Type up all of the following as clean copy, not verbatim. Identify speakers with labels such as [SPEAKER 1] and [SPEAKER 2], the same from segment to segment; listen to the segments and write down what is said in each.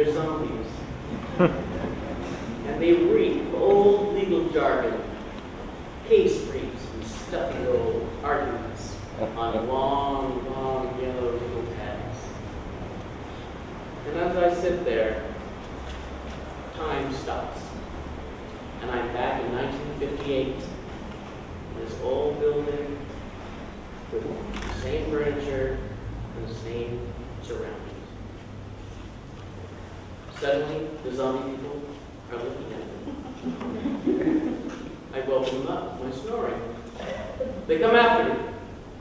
[SPEAKER 1] they're zombies. And they reek of old legal jargon, case briefs, and stuffy old arguments on long, long yellow legal pads. And as I sit there, time stops. And I'm back in 1958 in this old building with the same furniture and the same surroundings. Suddenly, the zombie people are looking at me. I woken them up by snoring. They come after me,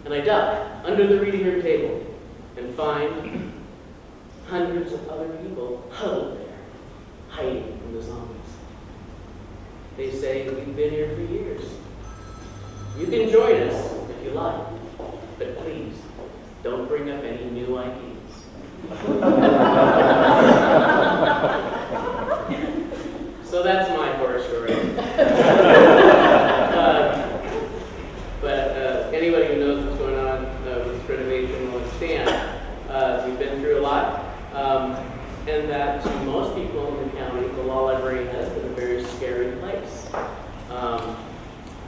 [SPEAKER 1] and I duck under the reading room table and find hundreds of other people huddled there, hiding from the zombies. They say, we've been here for years. You can join us if you like, but please, don't bring up any new ideas. So that's my horror story. But anybody who knows what's going on with renovation will understand. We've been through a lot, and that to most people in the county, the law library has been a very scary place.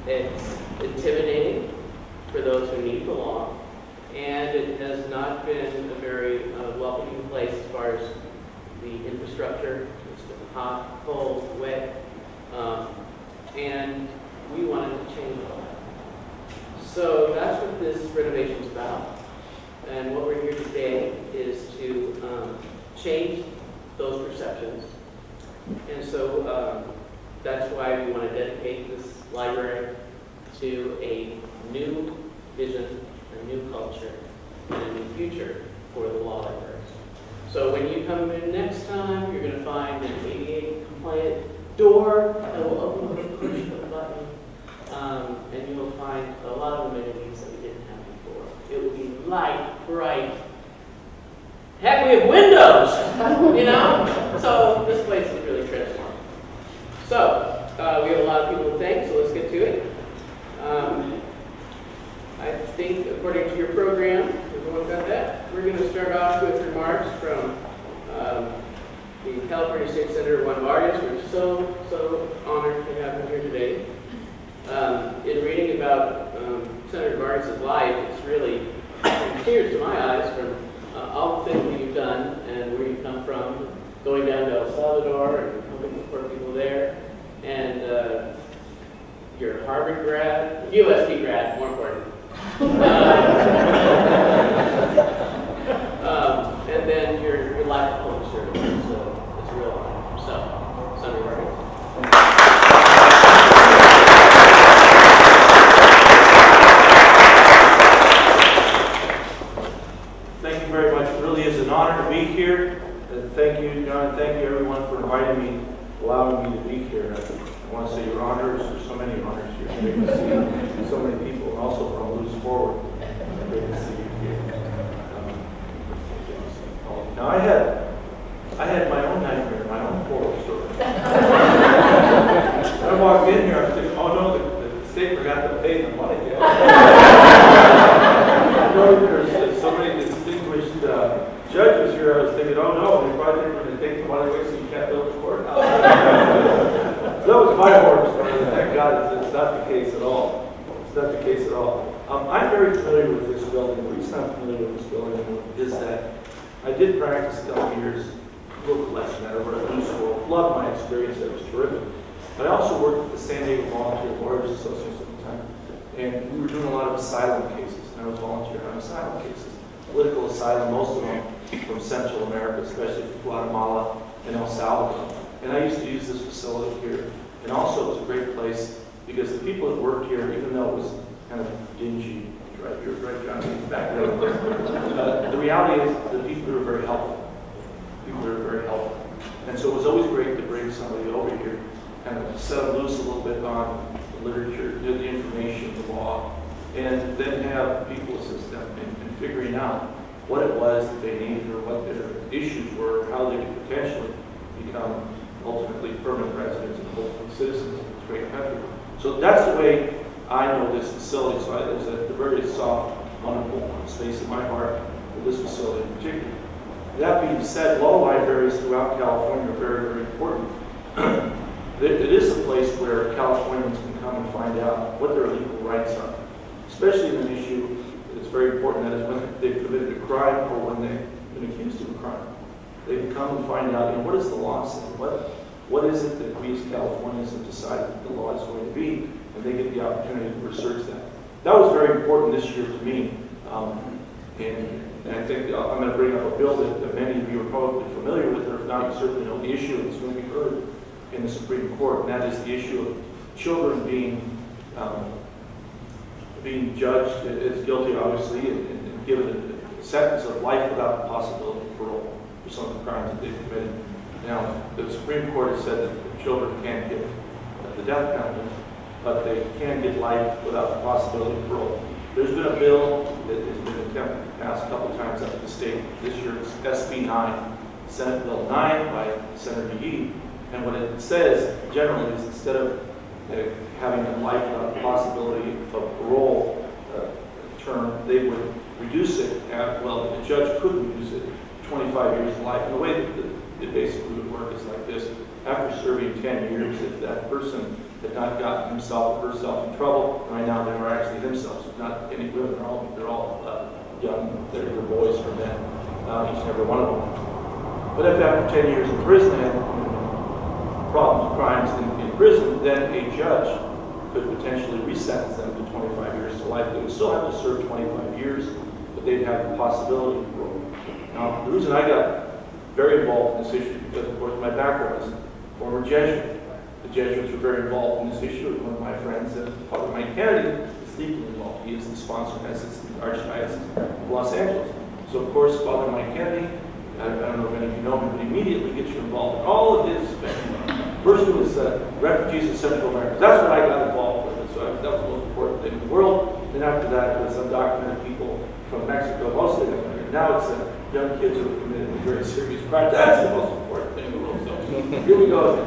[SPEAKER 1] It's intimidating for those who need the law, and it has not been a very welcoming place as far as the infrastructure. It's been hot, cold, wet, and we wanted to change all that. So that's what this renovation is about. And what we're here today is to change those perceptions. And so that's why we want to dedicate this library to a new vision, a new culture, and a new future for the law libraries. So when you come in next time, you're going to find an ADA compliant door that will open with a push of a button, and you will find a lot of amenities that we didn't have before. It will be light, bright. Heck, we have windows, you know? So this place is really transformed. So we have a lot of people to thank, so let's get to it. I think according to your program, everyone got that? We're going to start off with remarks from the California State Senator Juan Vargas. We're so honored to have him here today. In reading about Senator Vargas' life, it's really tears to my eyes from all the things that you've done and where you come from, going down to El Salvador and helping support people there, and you're a Harvard grad, USD grad, more important. And then your life of public service. So it's a real honor. So, Senator Vargas.
[SPEAKER 2] Thank you very much. It really is an honor to be here. And thank you, John, and thank you everyone for inviting me, allowing me to be here. I want to say your honors. There's so many honors here. Great to see so many people, and also from Lose Forward. Great to see you here. Now I had my own nightmare, my own horror story. When I walked in here, I was thinking, oh no, the state forgot to pay the money. You know, there's so many distinguished judges here. I was thinking, oh no, they're probably going to take the money away so you can't build the court. So that was my horror story. Thank God it's not the case at all. It's not the case at all. I'm very familiar with this building. The reason I'm familiar with this building is that I did practice a couple years, a little bit less than that, over at Blue School. Loved my experience. It was terrific. But I also worked at the San Diego Volunteer Lawyers Association at the time, and we were doing a lot of asylum cases. And I was volunteering on asylum cases, political asylum, most of them from Central America, especially from Guatemala and El Salvador. And I used to use this facility here. And also, it was a great place because the people that worked here, even though it was kind of dingy, right here, right down back there, the reality is the people were very helpful. People were very helpful. And so it was always great to bring somebody over here and set them loose a little bit on the literature, the information, the law, and then have people assist them in figuring out what it was that they needed or what their issues were, how they could potentially become ultimately permanent residents and hopefully citizens of this great country. So that's the way I know this facility. So there's a very soft, wonderful space in my heart for this facility in particular. That being said, law libraries throughout California are very, very important. It is a place where Californians can come and find out what their legal rights are, especially in an issue that's very important, that is when they've committed a crime or when they've been accused of a crime. They can come and find out, what is the law saying? What is it that we as Californians have decided that the law is going to be? And they get the opportunity to research that. That was very important this year to me. And I think I'm going to bring up a bill that many of you are probably familiar with, or if not, you certainly know the issue that's going to be heard in the Supreme Court, and that is the issue of children being judged as guilty, obviously, and given a sentence of life without the possibility of parole for some of the crimes that they've committed. Now, the Supreme Court has said that children can't get the death penalty, but they can get life without the possibility of parole. There's been a bill that has been attempted to pass a couple times up at the state. This year it's SB 9, Senate Bill 9 by Senator Yee. And what it says generally is instead of having a life without the possibility of parole term, they would reduce it, well, the judge could reduce it 25 years of life. And the way that it basically would work is like this. After serving 10 years, if that person had not gotten himself or herself in trouble, right now they were actually themselves, not any women, they're all young, they're boys or men, each and every one of them. But if after 10 years in prison they had problems, crimes in prison, then a judge could potentially resentence them to 25 years to life. They would still have to serve 25 years, but they'd have the possibility of parole. Now, the reason I got very involved in this issue, because of course my background is former Jesuit. The Jesuits were very involved in this issue. One of my friends, Father Mike Kennedy, is deeply involved. He is the sponsor of the Archdiocese of Los Angeles. So of course, Father Mike Kennedy, I don't know if any of you know him, but immediately gets you involved in all of his things. First it was refugees in Central America. That's what I got involved with. So that was the most important thing in the world. Then after that, it was undocumented people from Mexico, mostly in America. Now it's young kids who have committed very serious crimes. That's the most important thing in the world. So here we go.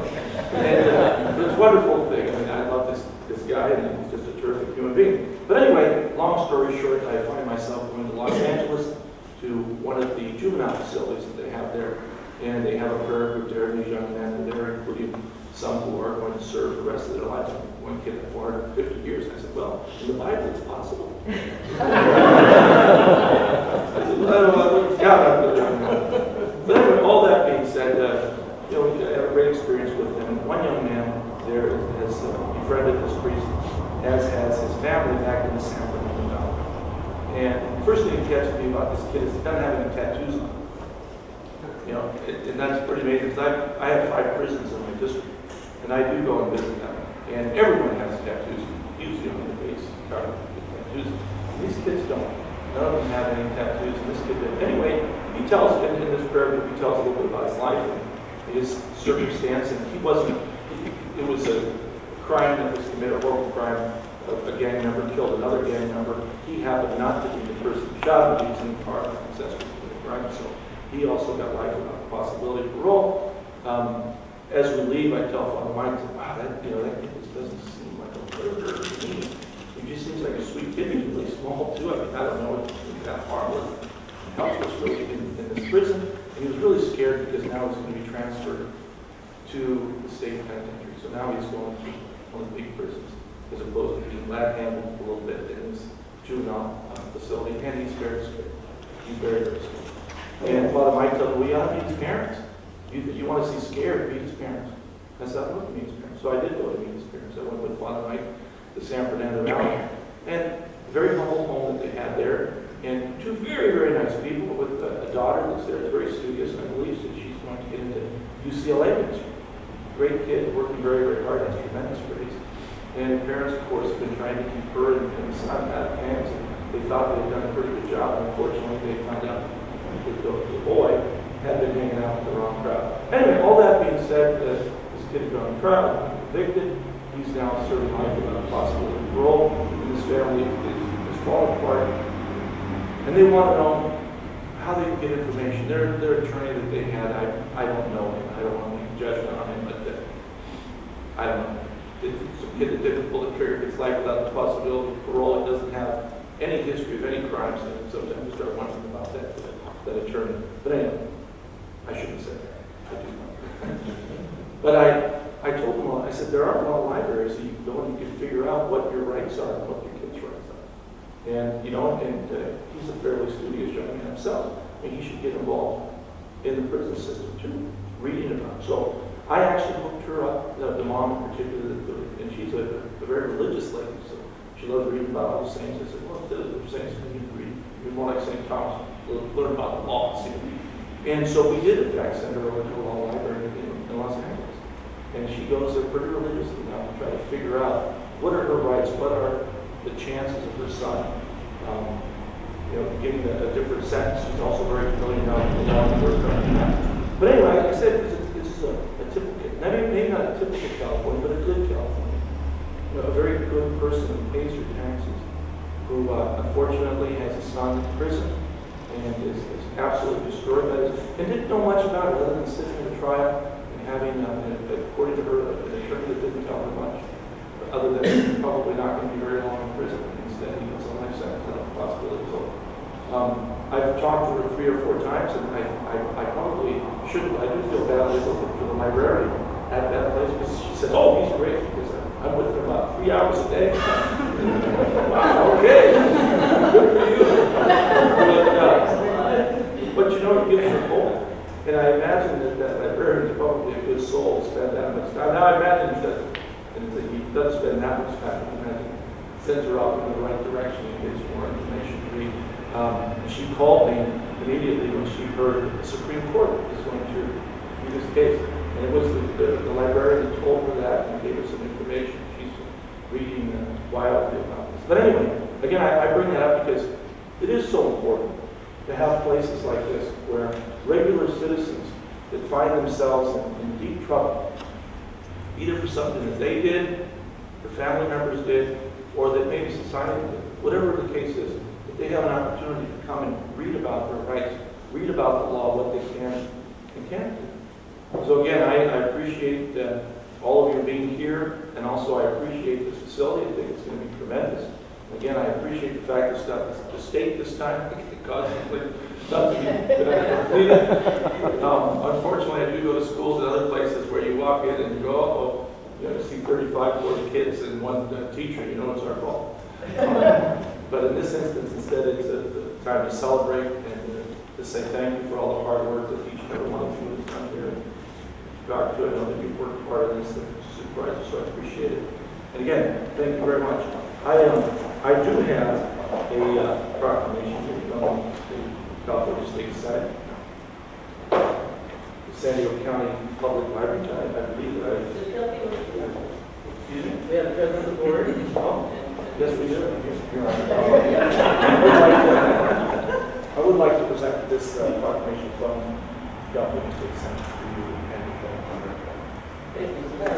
[SPEAKER 2] And it's a wonderful thing. I mean, I love this guy, and he's just a terrific human being. But anyway, long story short, I find myself going to Los Angeles to one of the juvenile facilities that they have there. And they have a prayer group there, and these young men are there, including some who are going to serve the rest of their lives. One kid had 450 years. And I said, well, in the Bible, it's possible. I said, well, I don't know, but anyway, all that being said, I had a great experience with them. One young man there has befriended this priest, as has his family back in the San Fernando Valley. And the first thing that catches me about this kid is he doesn't have any tattoos on him. And that's pretty amazing, because I have 5 prisons in my district, and I do go and visit them. And everyone has tattoos, usually on their face, covered with tattoos. And these kids don't. None of them have any tattoos, and this kid did. Anyway, he tells, in this prayer group, he tells a little bit about his life and his circumstance, and it was a crime that was committed, a horrible crime. A gang member killed another gang member. He happened not to be the person who shot him, he was in the car, accessory to the crime. So he also got life without the possibility of parole. As we leave, I tell Father Mike, wow, that kid just doesn't seem like a murderer to me. He just seems like a sweet kid. He's really small, too. I mean, I don't know, he's that harmless. Helpless, really, in this prison. And he was really scared because now he's going to be transferred to the state penitentiary. So now he's going to one of the big prisons, as opposed to being lab-handled a little bit in this juvenile facility. And he's very scared. He's very, very scared. And Father Mike told me, well, you ought to meet his parents. You want to see scared, meet his parents. I said, I'd love to meet his parents. So I did go to meet his parents. I went with Father Mike to San Fernando Valley. And a very humble home that they had there. And 2 very, very nice people with a daughter that's there, that's very studious, and I believe that she's going to get into UCLA ministry. Great kid, working very, very hard, has tremendous grades. And parents, of course, have been trying to keep her and the son out of hands. They thought they had done a pretty good job. Unfortunately, they found out that the boy had been hanging out with the wrong crowd. Anyway, all that being said, this kid had gone to trial, convicted. He's now serving life without a possibility of parole. And his family is falling apart. And they want to know how they can get information. Their attorney that they had, I don't know him. I don't want to make a judgment on him, but I don't know. It's a kid that didn't pull the trigger. It's life without the possibility of parole. It doesn't have any history of any crimes. And sometimes we start wondering about that attorney. But anyway, rights are and what your kids' rights are. And, you know, he's a fairly studious young man himself, and he should get involved in the prison system too, reading about it. So I actually hooked her up, the mom in particular, and she's a very religious lady, so she loves reading about all the saints. I said, well, if the saints you need to read, you're more like St. Thomas, learn about the law, see. And so we did, in fact, send her over to a law library in Los Angeles. And she goes there pretty religiously now to try to figure out what are her rights, what are the chances of her son, you know, getting a different sentence. She's also very familiar now with the law and work on that. But anyway, like I said, it's a typical, maybe not a typical California, but a good California. You know, a very good person who pays her taxes, who unfortunately has a son in prison and is absolutely destroyed by this, and didn't know much about it other than sitting in a trial and having, according to her, an attorney that didn't tell her much, other than probably not going to be very long in prison. Instead, he gets a life sentence and a possibility. So, I've talked to her 3 or 4 times, and I probably shouldn't. I do feel badly for the librarian at that place because she said, "Oh, he's great," because I'm with him about 3 hours a day. Wow, okay, good for you. But you know, it gives her hope. And I imagine that librarian is probably a good soul to spend that much time. Now I imagine that he doesn't spend that much time. I imagine sends her off in the right direction and gets more information to read. She called me immediately when she heard the Supreme Court is going to do this case. And it was the librarian that told her that and gave her some information. She's reading wildly about this. But anyway, again, I bring that up because it is so important to have places like this where regular citizens that find themselves in deep trouble, either for something that they did, their family members did, or that maybe society did, whatever the case is, that they have an opportunity to come and read about their rights, read about the law, what they can and can't do. So again, I appreciate all of you being here, and also I appreciate this facility. I think it's going to be tremendous. Again, I appreciate the fact that the state this time caused not to be needed. Unfortunately, I do go to schools and other places where you walk in and you go, oh, you know, see 35, 40 kids and one teacher, you know it's our fault. But in this instance, instead, it's a time to celebrate and to say thank you for all the hard work that each and every one of you has done here. Dr. I know that you've worked hard on this, the supervisor, so I appreciate it. And again, thank you very much. I do have a proclamation here from the California State Senate. The San Diego County Public Library, I believe that excuse me?
[SPEAKER 1] We have the president of the board.
[SPEAKER 2] Oh, yes, we do. I would like to present this proclamation from California State Senate to you and
[SPEAKER 1] Thank you, sir.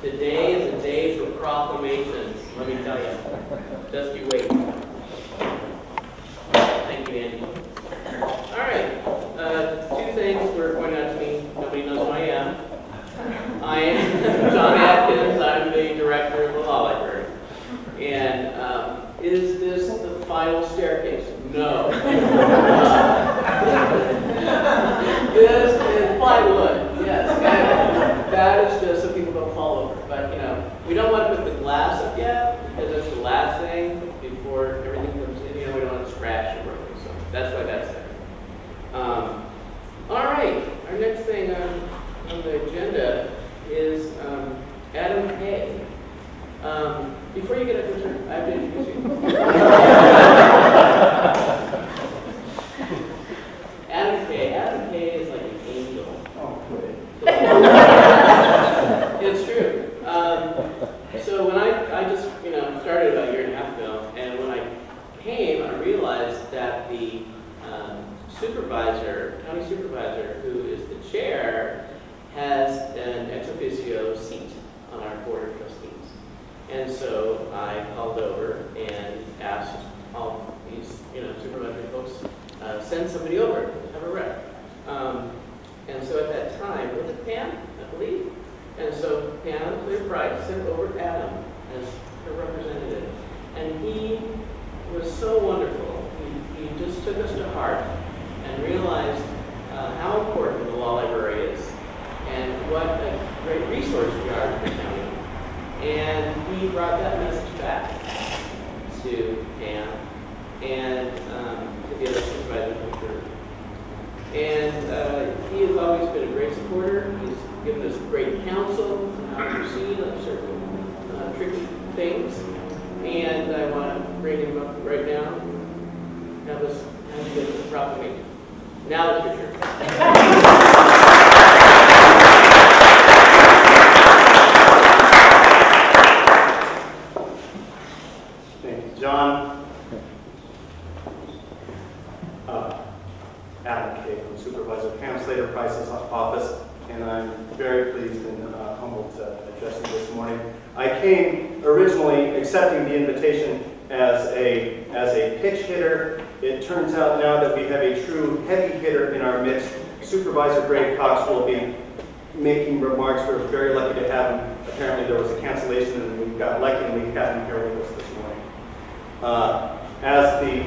[SPEAKER 1] Today is a day for proclamations, let me tell you. Just you wait. Thank you, Andy. All right, 2 things were pointed out to me. Nobody knows who I am. I am John Atkins. I'm the director of the law library. And is this the final staircase? No. This is plywood. Yes. That is just so people don't fall over. But you know, we don't want to put the glass up yet because that's the last thing before everything comes in. You know, we don't want to scratch or broken. So that's why that's there. All right. Our next thing on the agenda is Adam Kay. Before you get up here, I have to introduce you. Adam Kay is like an angel.
[SPEAKER 2] Oh, great.
[SPEAKER 1] It's true. So when I just, started about a year and a half ago, and when I came, I realized that the county supervisor, who is the chair, has an ex officio seat on our board of trustees. And so I called over and asked all these, supervisory folks, send somebody over to have a rep. And so at that time, was it Pam, I believe? And so Pam, Clear Pride, sent over Adam as her representative. And he was so wonderful. He just took us to heart and realized how important the law library is and what a great resource we are to the county. And he brought that message back to Pam and to the other supervisors I'm sure. And he has always been a great supporter. He's given us great counsel on how to proceed on certain tricky things. And I want to bring him up right now. That was how you get the proclamation. Now it's your turn.
[SPEAKER 3] Thank you, John. Adam K. from Supervisor Pam Slater-Price's office, and I'm very pleased and humbled to address you this morning. I came originally accepting the invitation as a pitch hitter. It turns out now that we have a true heavy hitter in our midst. Supervisor Greg Cox will be making remarks. We're very lucky to have him. Apparently there was a cancellation and we got lucky and we have him here with us this morning. As the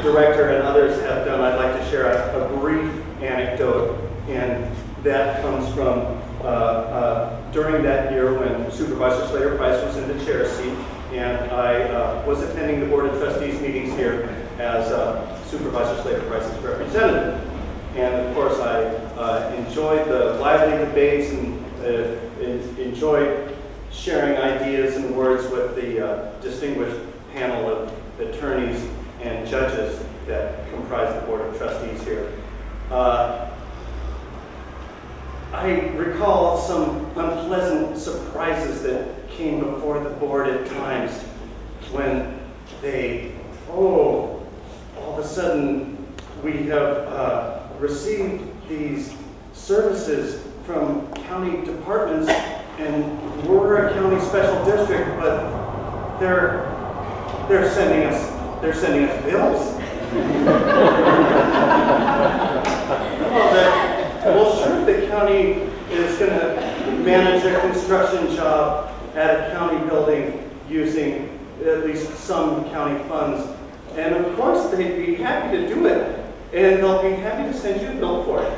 [SPEAKER 3] director and others have done, I'd like to share a brief anecdote, and that comes from during that year when Supervisor Slater-Price was in the chair seat, and I was attending the Board of Trustees meetings here as Supervisor Slater-Price's representative. And of course, I enjoyed the lively debates and enjoyed sharing ideas and words with the distinguished panel of attorneys and judges that comprise the Board of Trustees here. I recall some unpleasant surprises that came before the board at times when they, all of a sudden we have received these services from county departments, and we're a county special district, but they're sending us bills. Well, sure, the county is going to manage a construction job at a county building using at least some county funds. And of course, they'd be happy to do it. And they'll be happy to send you a bill for it.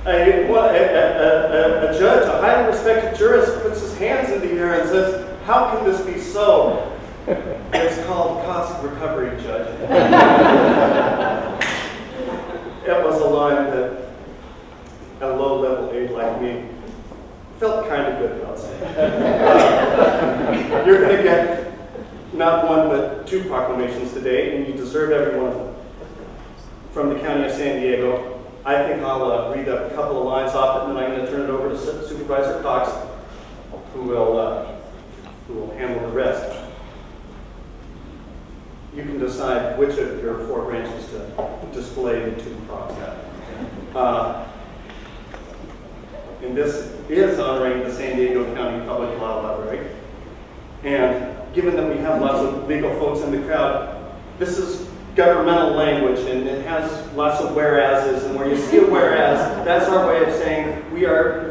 [SPEAKER 3] A judge, a highly respected jurist, puts his hands in the air and says, "How can this be so?" It's called cost recovery, Judge. It was a line that a low-level aide like me felt kind of good about saying. You're going to get not one but two proclamations today, and you deserve every one of them. From the County of San Diego, I think I'll read a couple of lines off it, and then I'm going to turn it over to Supervisor Cox, who will handle the rest. You can decide which of your four branches to display the two props at. And this is honoring the San Diego County Public Law Library. And given that we have lots of legal folks in the crowd, this is governmental language, and it has lots of whereases, and where you see a whereas, that's our way of saying your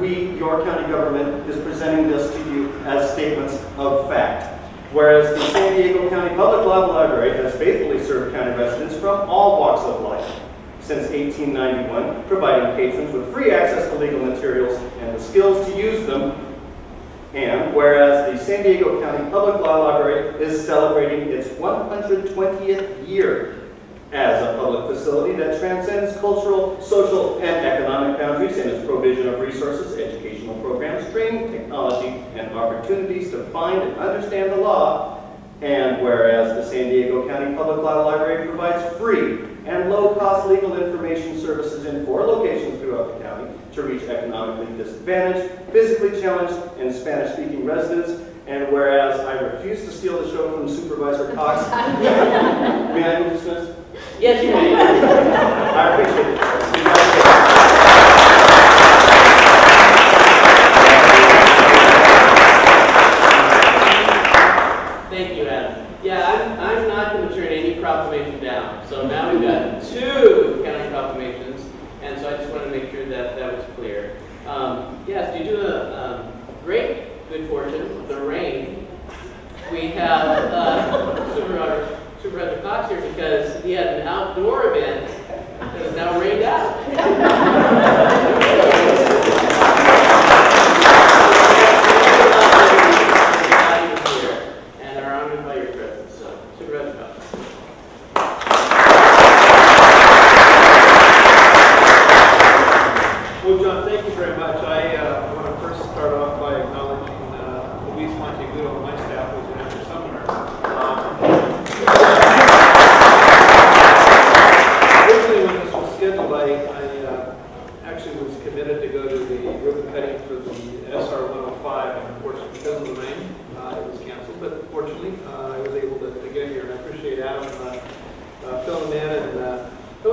[SPEAKER 3] county government is presenting this to you as statements of fact. Whereas the San Diego County Public Law Library has faithfully served county residents from all walks of life since 1891, providing patrons with free access to legal materials and the skills to use them. And whereas the San Diego County Public Law Library is celebrating its 120th year as a public facility that transcends cultural, social, and economic boundaries in its provision of resources, educational programs, training, technology, and opportunities to find and understand the law. And whereas the San Diego County Public Law Library provides free and low-cost legal information services in 4 locations throughout the county to reach economically disadvantaged, physically challenged, and Spanish-speaking residents. And whereas I refuse to steal the show from Supervisor Cox, may I move dismissed?
[SPEAKER 1] Yes, you may.
[SPEAKER 3] I appreciate it.
[SPEAKER 1] Thank you, Adam. Yeah, I'm not going to turn any proclamation down. So now we've got 2 county proclamations, and so I just wanted to make sure that that was clear. Yes, due to great good fortune, the rain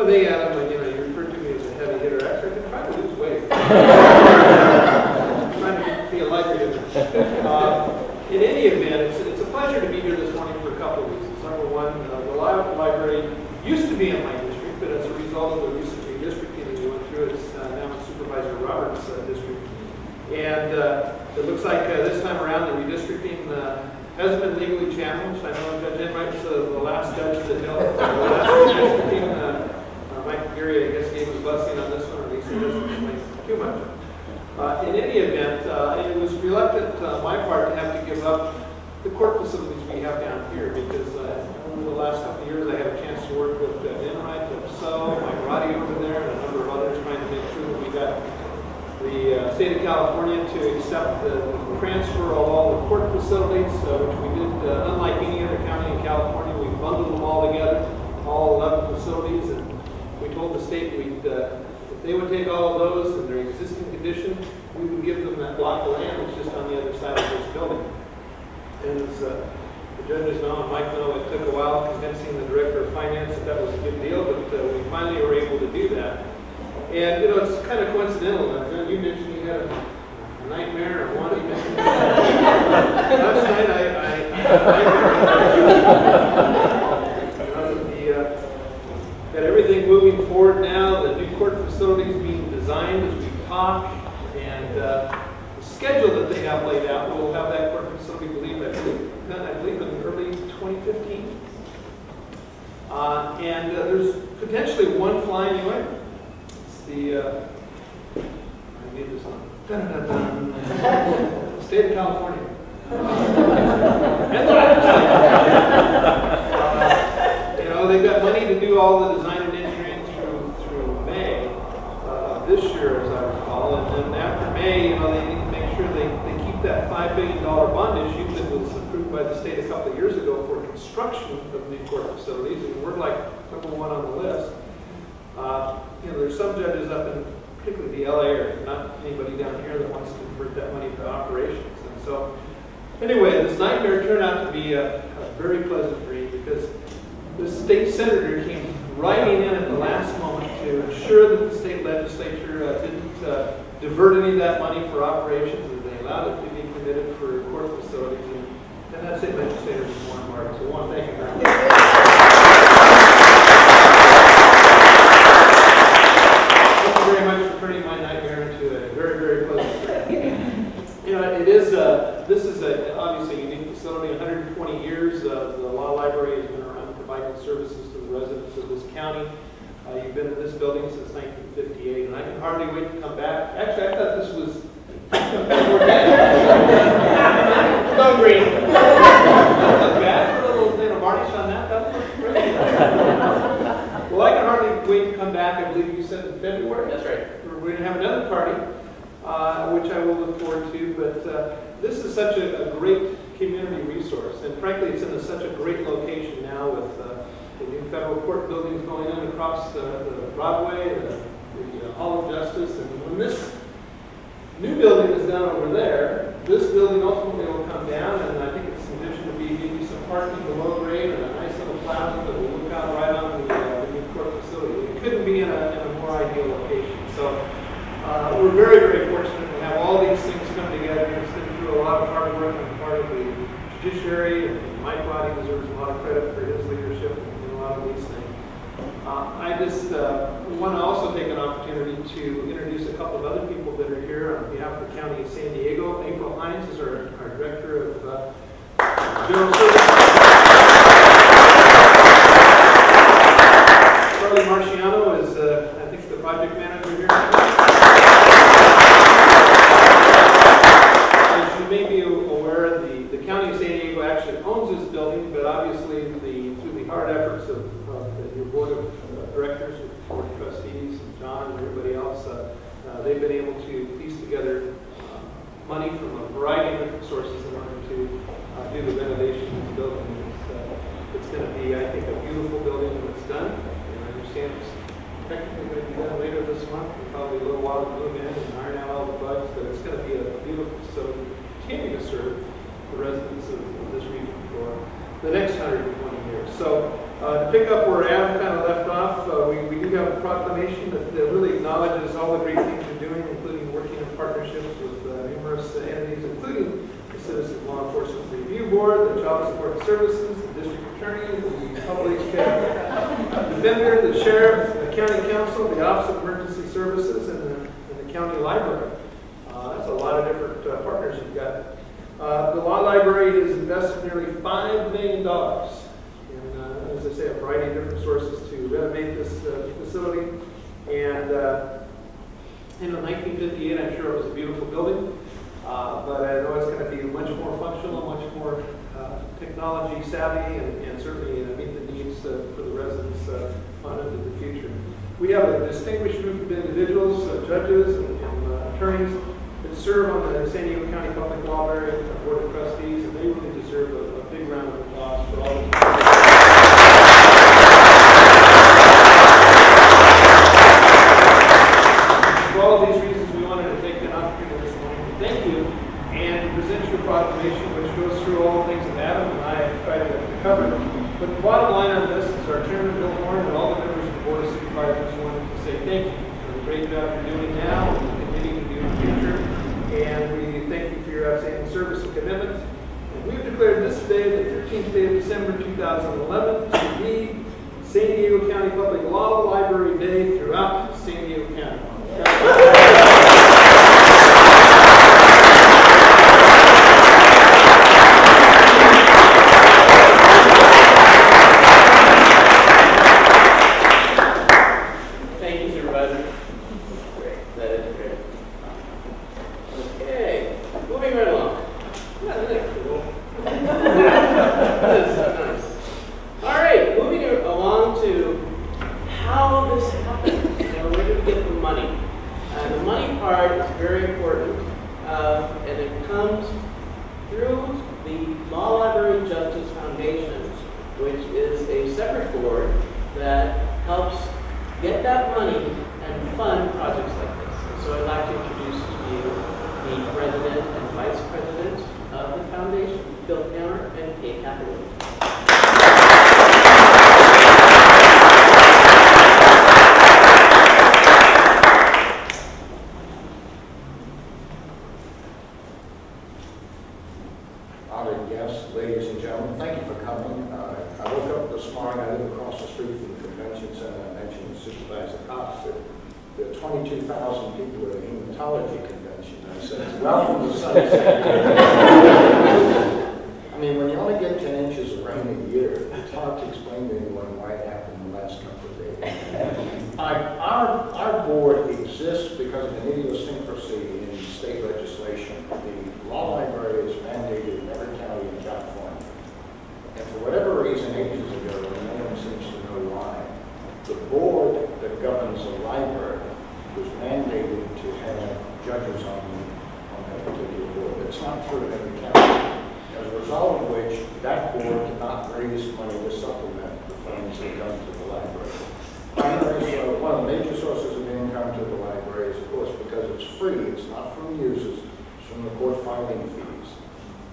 [SPEAKER 4] one thing, Adam, you know, you referred to me as a heavy hitter. Actually, I've been trying to lose weight. I'm trying to be a lighter hitter. In any event, it's a pleasure to be here this morning for a couple of reasons. Number one, the library used to be in my district, but as a result of the recent redistricting that we went through, it's now in Supervisor Roberts' district. And it looks like this time around the redistricting hasn't been legally challenged. I know Judge Enright's the last judge that held the last redistricting. Mike Geary, I guess, gave his blessing on this one, or at least he doesn't complain too much. In any event, it was reluctant on my part to have to give up the court facilities we have down here because over the last couple of years I had a chance to work with Enright, Mike Roddy over there, and a number of others trying to make sure that we got the state of California to accept the transfer of all the court facilities, which we did unlike any other county in California. We bundled them all together, all 11 facilities, and we told the state we'd, if they would take all of those in their existing condition, we would give them that block of land that's just on the other side of this building. And as the judges know and Mike know, it took a while convincing the director of finance that that was a good deal, but we finally were able to do that. And you know, it's kind of coincidental. You mentioned you had a nightmare, or one you mentioned. Last night I got everything moving forward now. The new court facility is being designed as we talk, and the schedule that they have laid out, we'll have that court facility, I believe in early 2015. And there's potentially one flying new item. It's the I need this one. State of California. And the legislature. You know, they've got money to do all the design and engineering through May of this year, as I recall. And then after May, you know, they need to make sure they keep that $5 billion bond issue that was approved by the state a couple of years ago for construction of new court facilities. And we're like number one on the list. You know, there's some judges up in particularly the LA area, not anybody down here that wants to convert that money to operations. And so, anyway, this nightmare turned out to be a very pleasant dream because the state senator came riding in at the last moment to ensure that the state legislature didn't divert any of that money for operations, and they allowed it to be committed for court facilities. And that state legislator was Warren Martin. So I want to thank you very much. Very much for turning my nightmare into a very, very pleasant dream. You know, this is obviously a unique facility. 120 years, the law library has been around providing services to the residents of this county. You've been in this building since 1958, and I can hardly wait to come back. Actually, I thought this was Go green. Not bad. Put a little varnish on that. That looks great. Well, I can hardly wait to come back. I believe you said in February.
[SPEAKER 1] That's right.
[SPEAKER 4] We're going to have another party, which I will look forward to. But this is such a great community resource, and frankly, it's in such a great location now with the new federal court buildings going in across the Broadway, the Hall of Justice, and when this new building is down over there, this building ultimately will come down, and I think it's envisioned to be maybe some parking below grade and a nice little plaza that will look out right on the new court facility. It couldn't be in a more ideal location. So we're very, very fortunate to have all these things come together. It's been through a lot of hard work on the part of the judiciary, and Mike Roddy deserves a lot of credit for his leadership in a lot of these things. I just want to also take an opportunity to introduce a couple of other people that are here on behalf of the County of San Diego. April Hines is our Director of General Services. Charlie Marciano is, I think, the Project Manager here. As you may be aware, the County of San Diego actually owns this building, but obviously through the hard efforts of your Board of Directors, Board of Trustees, and John and everybody else, they've been able to piece together money from a variety of different sources in order to do the renovation of the building. It's going to be, I think, a beautiful building when it's done. And I understand it's technically going to be done later this month, and probably a little while to move in and iron out all the bugs, but it's going to be a beautiful facility to continue to serve the residents of this region for the next 120 years. So to pick up where Adam kind of left off, we do we have a proclamation that really acknowledges all the great things you're doing, including working in partnerships with numerous entities, including the Citizen Law Enforcement Review Board, the Child Support Services, the District Attorney, the Public Defender, the Sheriff, the County Council, the Office of Emergency Services, and the County Library. That's a lot of different partners you've got. The Law Library has invested nearly $5 million in, as I say, a variety of different sources to renovate this facility. And in 1958, I'm sure it was a beautiful building, but I know it's going to be much more functional, much more technology savvy, and certainly meet the needs for the residents on into the future. We have a distinguished group of individuals, judges and attorneys, that serve on the San Diego County Public Library Board of Trustees, and they really deserve a big round of applause for all of them. For all of these reasons, we wanted to take an opportunity this morning to thank you and to present your proclamation, which goes through all the things that Adam and I have tried to cover. But the bottom line on this is our Chairman, Bill Horn, and all the members of the Board of Supervisors wanted to say thank you for the great job you're doing now and continuing to do in the future. And we thank you for your outstanding service and commitment. And we've declared this day, the 13th day of December 2011, to be San Diego County Public Law Library Day throughout San Diego County.
[SPEAKER 1] Thank you, Supervisor. Great. That is great. Okay, moving right along. Yeah, that's cool. That is so nice. All right, moving along to how this happens. Where do we get the money? The money part is very important, and it comes through the Law Library Justice Foundation, which is a separate board that helps get that money and fund projects like this. So I'd like to introduce to you the president and vice president of the foundation, Bill Hammer and Kate Hathaway.
[SPEAKER 5] Honored guests, ladies and gentlemen, thank you for coming. I woke up this morning, I live across the street from the convention center. I mentioned to Supervisor Cox that there are 22,000 people at a hematology convention. I said, welcome to Sunset. I mean, when you only get 10 inches of rain a year, it's hard to explain to anyone why it happened in the last couple of days. Our board exists because of an idiosyncrasy in state legislation. The law library is mandated in every county in California. And for whatever reason, ages ago, and no one seems to know why, the board that governs the library was mandated to have judges on that particular board. It's not true in every county. As a result of which, that board did not raise money to supplement the funds that come to the library. One of the major sources of income to the library is, of course, because it's free. It's not from users. It's from the court filing fees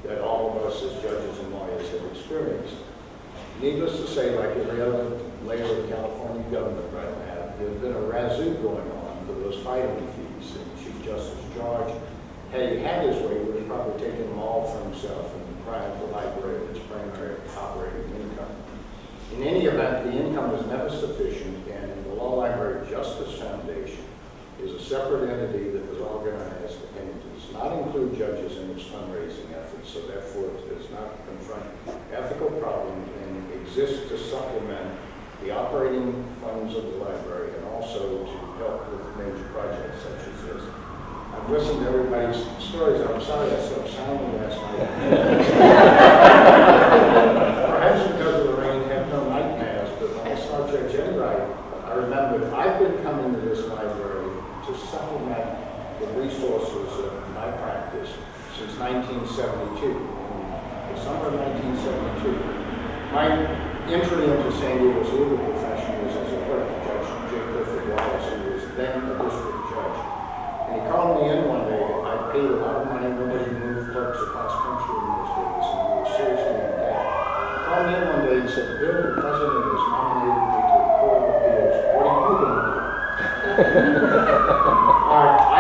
[SPEAKER 5] that all of us as judges and lawyers have experienced. Needless to say, like every other layer of California government right now, there's been a razoo going on for those filing fees. And Chief Justice George, had he had his way, would have probably taken them all for himself and deprived the library of its primary operating income. In any event, the income was never sufficient, and the Law Library Justice Foundation is a separate entity that was organized, and it does not include judges in its fundraising efforts, so therefore it does not confront ethical problems and exists to supplement the operating funds of the library and also to help with major projects such as this. I've listened to everybody's stories. I'm sorry I slept soundly last night. Perhaps because of the rain, I have no nightmares, but when I saw Judge Enright, I remembered I've been coming to this library to supplement the resources of my practice since 1972. In the summer of 1972, my entry into San Diego's legal profession was as a clerk to Judge J. Clifford Wallace, who was then a district judge. And he called me in one day. I paid a lot of money. Nobody moved clerks across country in those days, and we were seriously in debt. He called me in one day and said, Bill, the president has nominated me to the Court of Appeals. What are you going to I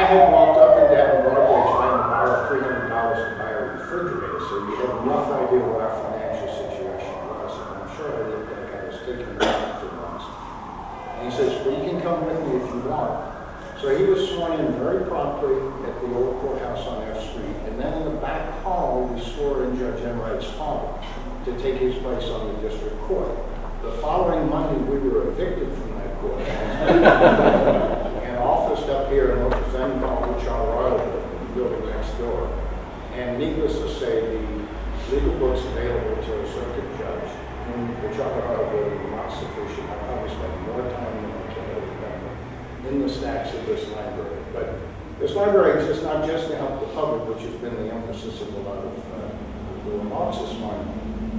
[SPEAKER 5] had walked up and down Broadway trying to borrow $300 to buy a refrigerator, so you have enough idea what our financial situation was. And I'm sure I looked like I was taking it out for months. And he says, well, you can come with me if you want. So he was sworn in very promptly at the old courthouse on F Street, and then in the back hall, we swore in Judge Enright's father to take his place on the district court. The following Monday, we were evicted from that courthouse and officed up here in what was then called the Charles Royal building next door. And needless to say, the legal books available to a circuit judge in the Charles Royal building were not sufficient. I probably spent more time than I can remember in the stacks of this library. But this library exists not just to help the public, which has been the emphasis of a lot of the remarks this morning,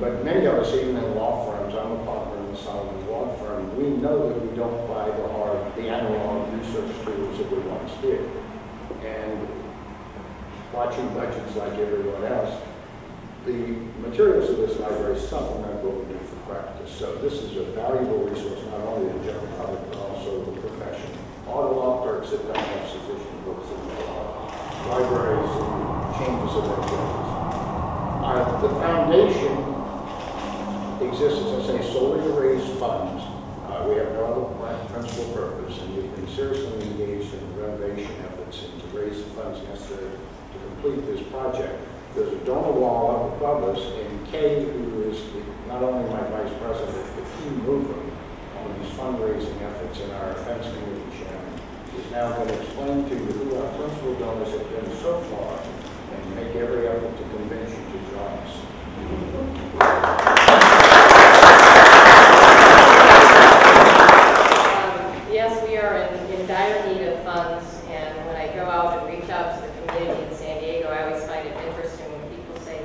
[SPEAKER 5] but many of us, even in law firms, I'm a partner in the Solomon Law Firm, we know that we don't buy the analog research tools that we once did. And watching budgets like everyone else, the materials of this library supplement what we do for practice. So this is a valuable resource, not only to the general public, but also the profession. All the law clerks that don't have sufficient books in their libraries and chambers of their judges. The foundation exists, as I say, solely to raise funds. We have no other principal purpose, and we've been seriously engaged in renovation efforts and to raise the funds necessary to complete this project. There's a donor wall up above us, and Kay, who is not only my vice president, but key mover on these fundraising efforts in our events committee chairman, is now going to explain to you who our principal donors have been so far and make every effort to convince you to join us.
[SPEAKER 6] Yes, we are in dire need of funds, and when I go out and reach out to the community in San Diego, I always find it interesting when people say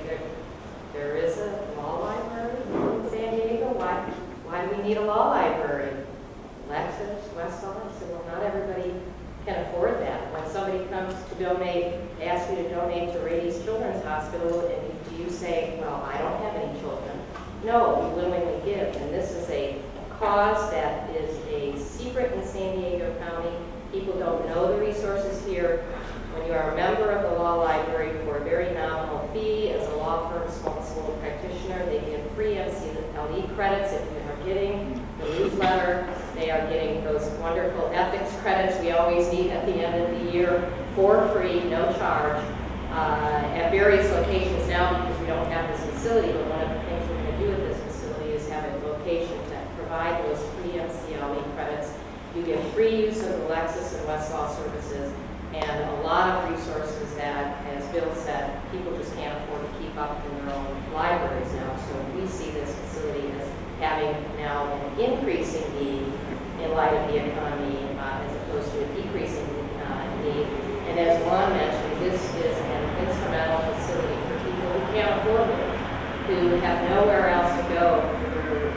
[SPEAKER 6] there is a law library in San Diego. Why do we need a law library? Lexus, Westlaw. I said, well, not everybody can afford that. When somebody comes to donate, asks you to donate to Rady's Children's Hospital, and do you say, well, I don't have any children? No, you willingly give, and this is a cause that is a secret in San Diego County. People don't know the resources here. When you are a member of the law library for a very nominal fee as a law firm sole practitioner, they give free SDLL credits if you are getting the newsletter. They are getting those wonderful ethics credits we always need at the end of the year for free, no charge, at various locations now because we don't have this facility, but one of the things we're going to do with this facility is have a location to provide those free SDLL credits. You get free use of the Lexus and Westlaw services and a lot of resources that, as Bill said, people just can't afford to keep up in their own libraries now. So we see this facility as having now an increasing need in light of the economy as opposed to a decreasing need. And as Juan mentioned, this is an instrumental facility for people who can't afford it, who have nowhere else to go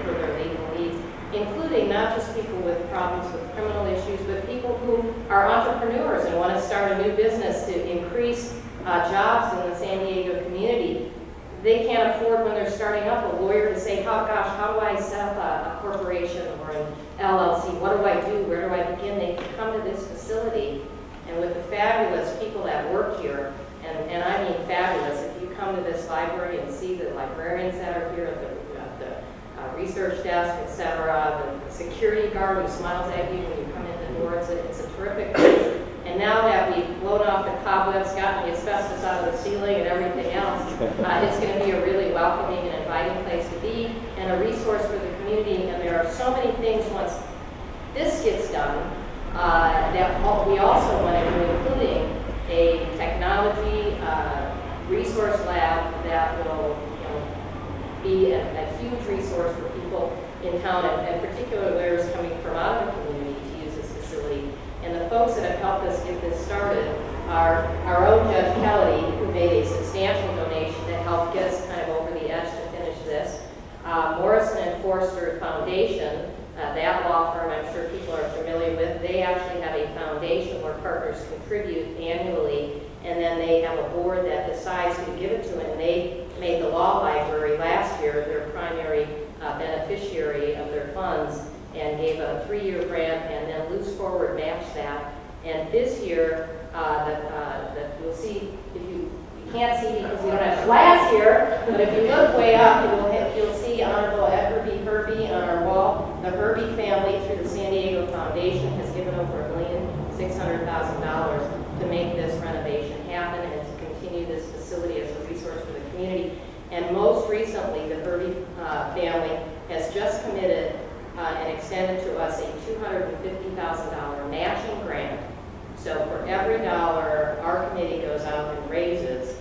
[SPEAKER 6] for their legal needs, including not just people with problems with criminal issues, but people who are entrepreneurs and want to start a new business to increase jobs in the San Diego community. They can't afford when they're starting up a lawyer to say, oh gosh, how do I set up a corporation or an LLC? What do I do? Where do I begin? They can come to this facility, and with the fabulous people that work here, and I mean fabulous, if you come to this library and see the librarians that are here at the research desk, etc., the security guard who smiles at you when you come in the door, it's a terrific place. And now that we've blown off the cobwebs, gotten the asbestos out of the ceiling and everything else, it's going to be a really welcoming and inviting place to be and a resource for the community. And there are so many things once this gets done that we also want to do, including a technology resource lab that will be a huge resource for people in town, and particular lawyers coming from out of the community to use this facility. And the folks that have helped us get this started are our own Judge Kelly, who made a substantial donation to help get us kind of over the edge to finish this. Morrison and Forster Foundation, that law firm I'm sure people are familiar with, they actually have a foundation where partners contribute annually, and then they have a board that decides who to give it to, and they made the law library last year their primary beneficiary of their funds and gave a 3-year grant, and then Luce forward match that. And this year, you'll see, if you can't see because we don't have glass here, but if you look way up, you'll see Honorable Edgar B. Herbie on our wall. The Herbie family, through the San Diego Foundation, has given over $1,600,000 to make this renovation happen and to continue this facility as a resource for the community. And most recently, the Herbie family has just committed and extended to us a $250,000 matching grant. So for every dollar our committee goes out and raises,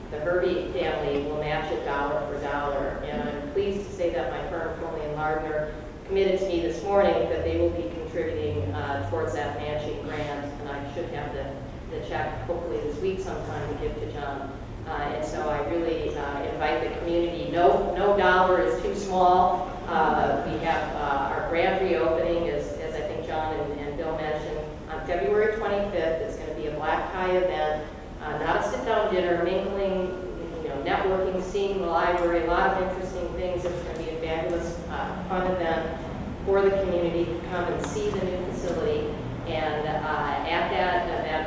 [SPEAKER 6] the Herbie family will match it dollar for dollar. And I'm pleased to say that my firm, Foley & Lardner, committed to me this morning that they will be contributing towards that matching grant. And I should have the check hopefully this week sometime to give to John. And so I really invite the community. No dollar is too small. We have our grand reopening, as I think John and Bill mentioned, on February 25th. It's going to be a black tie event, not a sit-down dinner, mingling, networking, seeing the library, a lot of interesting things. It's going to be a fabulous, fun event for the community to come and see the new facility. And at that event,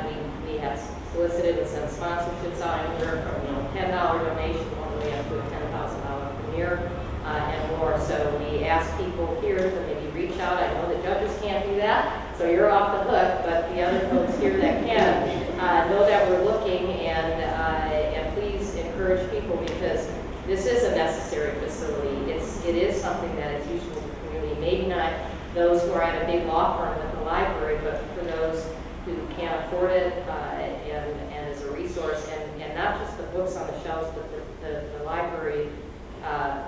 [SPEAKER 6] we have solicited and sent sponsorships out anywhere from $10 donation all the way up to a $10,000 premier and more. So we ask people here to maybe reach out. I know the judges can't do that, so you're off the hook, but the other folks here that can know that we're looking, and please encourage people, because this is a necessary facility. It is something that is useful to the community. Maybe not those who are at a big law firm at the library, but for those who can't afford it, and as a resource, and not just the books on the shelves, but the library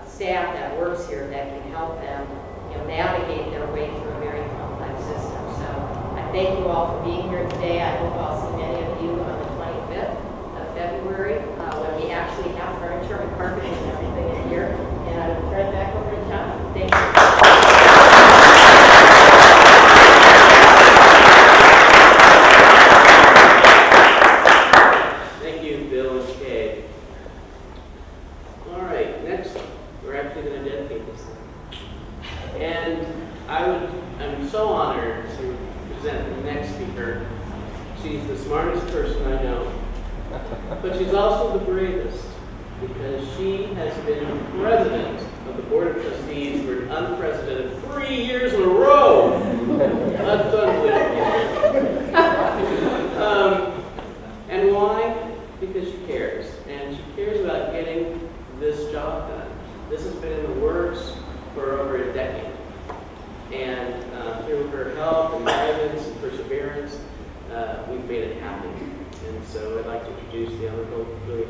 [SPEAKER 6] staff that works here that can help them navigate their way through a very complex system. So I thank you all for being here today. I hope I'll see many of you on the 25th of February when we actually have furniture and carpeting and everything in here. And I will turn it back over to John. Thank you.
[SPEAKER 1] I'm so honored to present the next speaker. She's the smartest person I know, but she's also the bravest, because she has been president of the Board of Trustees for an unprecedented 3 years in a row. That's unbelievable. And why? Because she cares, and she cares about getting this job done. This has been in the works for over a decade. And through her help and guidance and perseverance, we've made it happen. And so I'd like to introduce the Honorable Louis.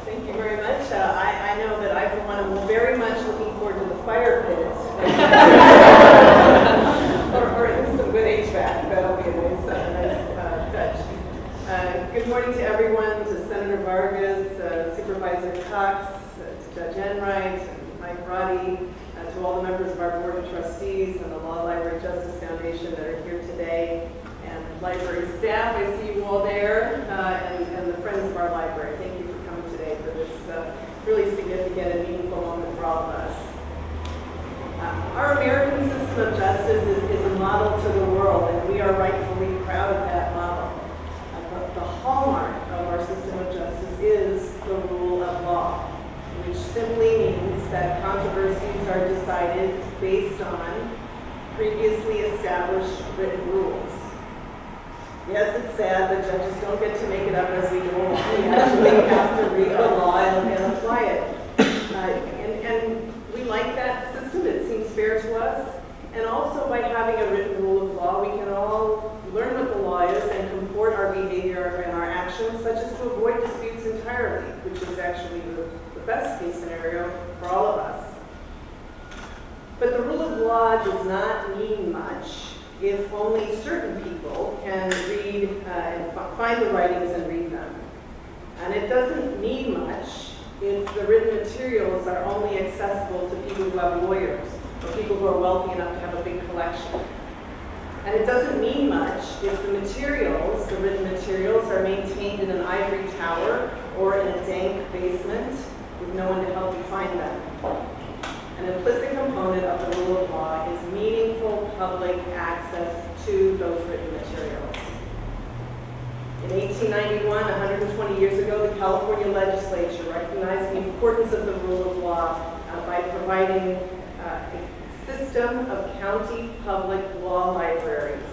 [SPEAKER 7] Thank you very much. I know that I, for one, am very much looking forward to the fire pit. or at least some good HVAC. That'll be a nice touch. Good morning to everyone, to Senator Vargas, Supervisor Cox, to Judge Enright, and Mike Roddy, to all the members of our Board of Trustees and the Law Library Justice Foundation that are here today, and library staff. I see you all there, and the friends of our library. Thank you for coming today for this really significant and meaningful moment for all of us. Our American system of justice is a model to the world, and we are rightfully proud of that model. The hallmark of our system of justice is the rule of law, which simply means that controversies are decided based on previously established written rules. Yes, it's sad that judges don't get to make it up as we go along. We actually have to read the law and apply it. And we like that system. It seems fair to us. And also, by having a written rule of law, we can all learn what the law is and comport our behavior and our actions, such as to avoid disputes entirely, which is actually the best case scenario for all of us. But the rule of law does not mean much if only certain people can read and find the writings and read them. And it doesn't mean much if the written materials are only accessible to people who have lawyers or people who are wealthy enough to have a big collection. And it doesn't mean much if the materials, the written materials, are maintained in an ivory tower or in a dank basement with no one to help you find them. An implicit component of the rule of law is meaningful public access to those written materials. In 1891, 120 years ago, the California legislature recognized the importance of the rule of law by providing a system of county public law libraries.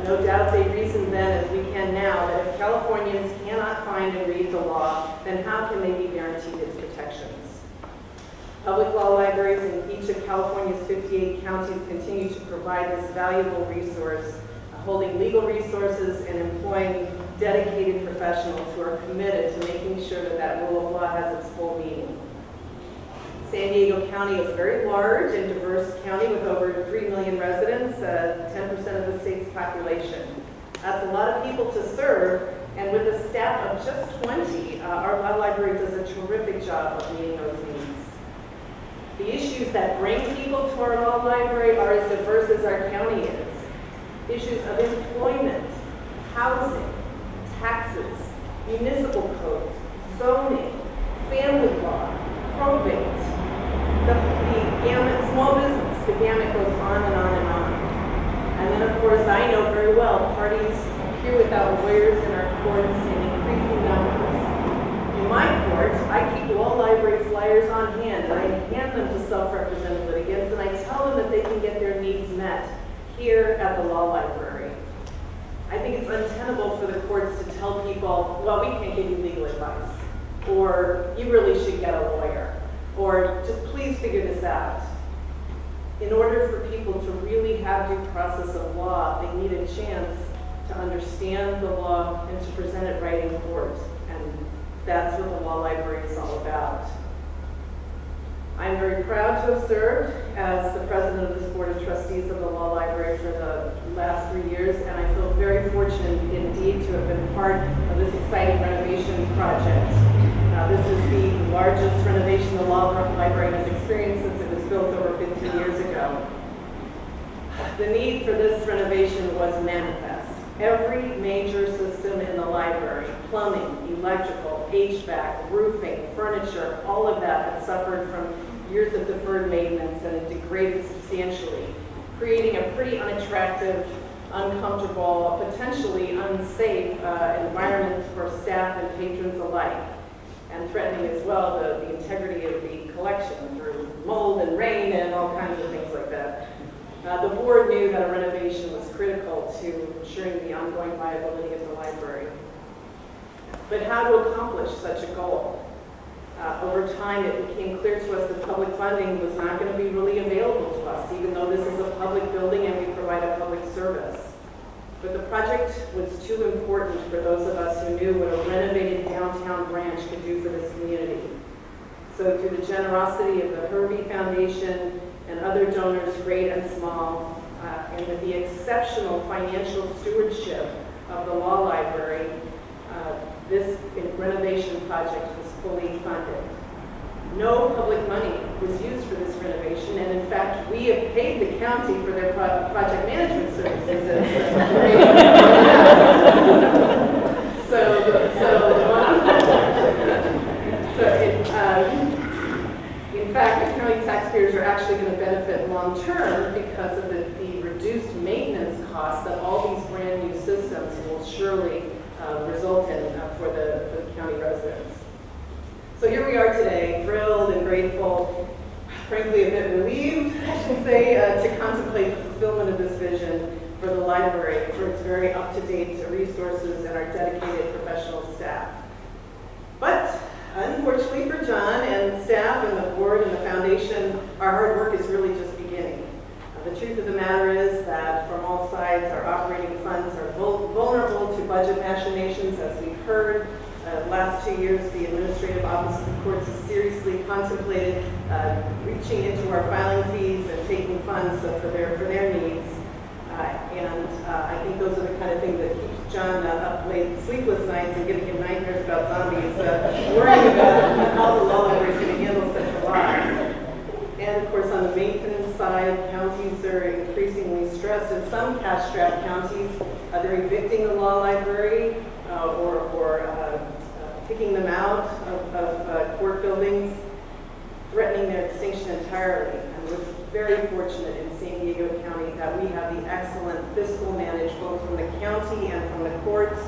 [SPEAKER 7] No doubt they reasoned then, as we can now, that if Californians cannot find and read the law, then how can they be guaranteed its protections? Public law libraries in each of California's 58 counties continue to provide this valuable resource, holding legal resources and employing dedicated professionals who are committed to making sure that that rule of law has its full meaning. San Diego County is a very large and diverse county with over 3 million residents, 10% of the state's population. That's a lot of people to serve, and with a staff of just 20, our law library does a terrific job of meeting those needs. The issues that bring people to our law library are as diverse as our county is. Issues of employment, housing, taxes, municipal codes, zoning, family law, probate, the gamut, small business, the gamut goes on and on and on. And then, of course, I know very well parties appear without lawyers in our courts in increasing numbers. In my court, I keep law library flyers on hand, and I hand them to self-represented litigants, and I tell them that they can get their needs met here at the law library. I think it's untenable for the courts to tell people, well, we can't give you legal advice, or you really should get a lawyer, or just please figure this out. In order for people to really have due process of law, they need a chance to understand the law and to present it right in court. And that's what the law library is all about. I'm very proud to have served as the president of this board of trustees of the law library for the last 3 years, and I feel very fortunate indeed to have been part of this exciting renovation project. This is the largest renovation the law library has experienced since it was built over 50 years ago. The need for this renovation was manifest. Every major system in the library, plumbing, electrical, HVAC, roofing, furniture, all of that had suffered from years of deferred maintenance and it degraded substantially, creating a pretty unattractive, uncomfortable, potentially unsafe environment for staff and patrons alike, and threatening as well the integrity of the collection through mold and rain and all kinds of things like that. The board knew that a renovation was critical to ensuring the ongoing viability of the library. But how to accomplish such a goal? Over time, it became clear to us that public funding was not going to be really available to us, even though this is a public building and we provide a public service. But the project was too important for those of us who knew what a renovated downtown branch could do for this community. So through the generosity of the Hervey Foundation and other donors, great and small, and with the exceptional financial stewardship of the law library, this renovation project was fully funded. No public money was used for this renovation, and in fact, we have paid the county for their project management services. In fact, the county taxpayers are actually going to benefit long-term because of the reduced maintenance costs that all these brand new systems will surely result in for the county residents. So here we are today, thrilled and grateful, frankly a bit relieved, I should say, to contemplate the fulfillment of this vision for the library, for its very up-to-date resources and our dedicated professional staff. But unfortunately for John and staff and the board and the foundation, our hard work is really just beginning. The truth of the matter is that from all sides, our operating funds are vulnerable to budget machinations, as we've heard. Last 2 years, the Administrative Office of the Courts has seriously contemplated reaching into our filing fees and taking funds for their needs. I think those are the kind of things that keep John up late, sleepless nights, and giving him nightmares about zombies, worrying about how the law library is going to handle such a lot. And of course, on the maintenance side, counties are increasingly stressed. In some cash-strapped counties, they're evicting the law library or kicking them out of court buildings. entirely. And we're very fortunate in San Diego County that we have the excellent fiscal management both from the county and from the courts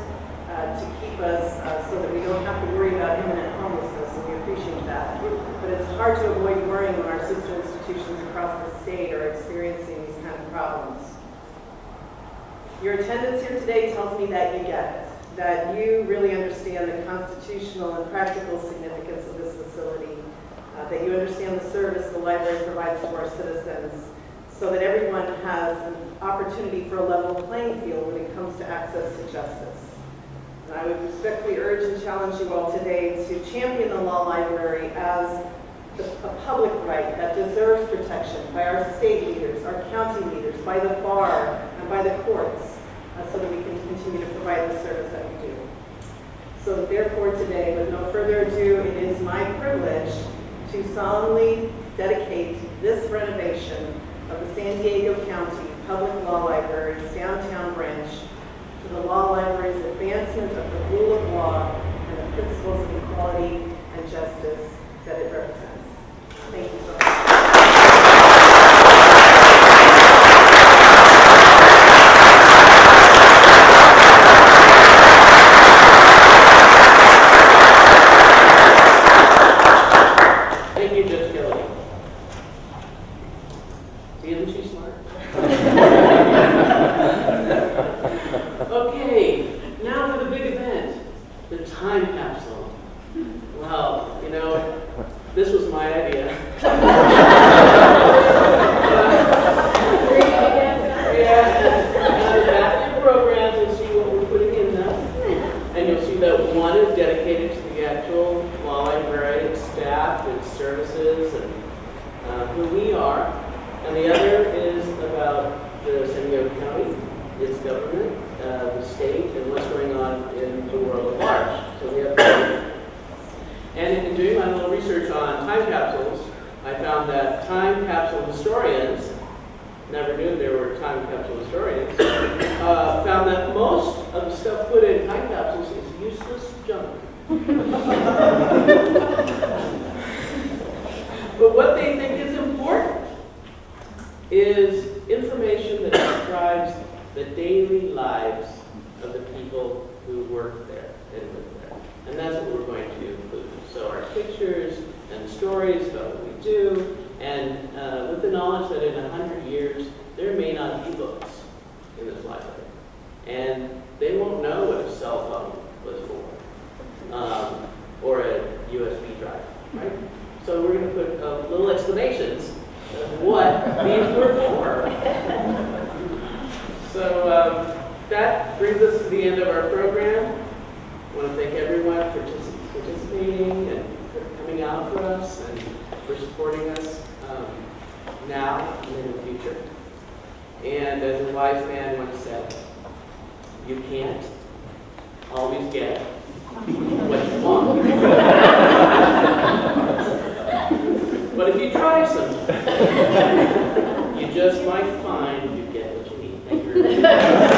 [SPEAKER 7] to keep us so that we don't have to worry about imminent homelessness, and we appreciate that. But it's hard to avoid worrying when our sister institutions across the state are experiencing these kind of problems. Your attendance here today tells me that you get it, that you really understand the constitutional and practical significance of this facility, that you understand the service the library provides to our citizens, so that everyone has an opportunity for a level playing field when it comes to access to justice. And I would respectfully urge and challenge you all today to champion the law library as a public right that deserves protection by our state leaders, our county leaders, by the bar, and by the courts, so that we can continue to provide the service that we do. So therefore today, with no further ado, it is my privilege to solemnly dedicate this renovation of the San Diego County Public Law Library's downtown branch to the law library's advancement of the rule of law and the principles of equality and justice that it represents. Thank you so much.
[SPEAKER 1] Thank you, Judge Kelly. Isn't she smart? Okay, now for the big event, the time capsule. Well, you know, this was my idea. Back in the programs and see what we're putting in them. And you'll see that one is dedicated to the actual law library, its staff, its services, and who we are. And the other is about the San Diego County, its government, the state, and what's going on in the world at large. So we have and in doing my little research on time capsules, I found that time capsule historians, never knew there were time capsule historians, found that most of the stuff put in time capsules is useless junk. But what they think is important is information that describes the daily lives of the people who work there and live there. And that's what we're going to include. So our pictures and stories about what we do, and with the knowledge that in 100 years, there may not be books in this library. And they won't know what a cell phone was for, or a USB drive, right? So we're going to put little explanations of what these were for. So that brings us to the end of our program. I want to thank everyone for participating and for coming out for us and for supporting us now and in the future. And as a wise man once said, you can't always get what you want. But if you try some, you just might find you get what you need. Thank you very much.